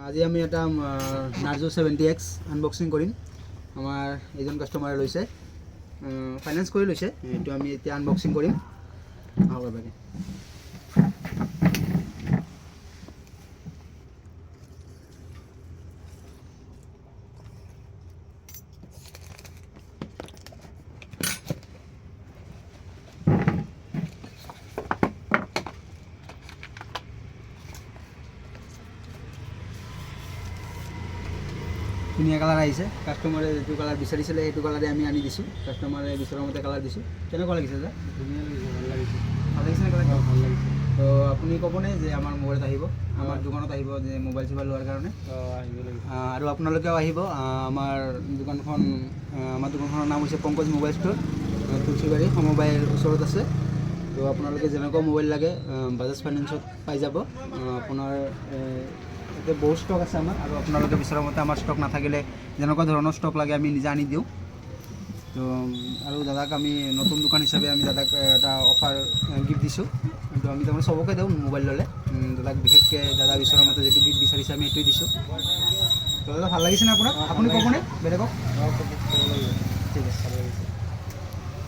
আজি আমি এটা নাৰ্জো 70X আনবক্সিং কৰিম। আমাৰ এজন কাষ্টমাৰে লৈছে, ফাইনেন্স কৰি লৈছে। এইটো আমি এতিয়া আনবক্সিং কৰিম। আহক এবাৰে। ধুনীয়া কালাৰ আহিছে। কাষ্টমাৰে যিটো কালাৰ বিচাৰিছিলে সেইটো কালাৰে আমি আনি দিছোঁ। কাষ্টমাৰে বিচৰা মতে কালাৰ দিছোঁ। কেনেকুৱা লাগিছে দাদা? ধুনীয়া লাগিছে, ভাল লাগিছে। ভাল লাগিছে নে কালাৰ? ভাল লাগিছে। তো আপুনি ক'বনে যে আমাৰ মোবাইলত আহিব, আমাৰ দোকানত আহিব যে মোবাইল চোবাইল লোৱাৰ কাৰণে? আহিব লাগিব। আৰু আপোনালোকেও আহিব। আমাৰ দোকানখনৰ নাম হৈছে পংকজ মোবাইল ষ্ট'ৰ, তুলসীবাৰী সমবায়ৰ ওচৰত আছে। তো আপোনালোকে যেনেকুৱা মোবাইল লাগে বাজাজ ফাইনেন্সত পাই যাব। আপোনাৰ এতিয়া বহুত ষ্টক আছে আমাৰ, আৰু আপোনালোকে বিচৰা মতে আমাৰ ষ্টক নাথাকিলে যেনেকুৱা ধৰণৰ ষ্টক লাগে আমি নিজে আনি দিওঁ। তো আৰু দাদাক আমি নতুন দোকান হিচাপে আমি দাদাক এটা অফাৰ গিফ্ট দিছোঁ। তো আমি তাৰমানে চবকে দিওঁ মোবাইল ল'লে। দাদাক বিশেষকৈ দাদা বিচৰা মতে যিটো গিফ্ট বিচাৰিছে আমি সেইটোৱে দিছোঁ। তো দাদা ভাল লাগিছেনে আপোনাক? আপুনি ক'বনে বেলেগক? ঠিক আছে, ভাল লাগিছে।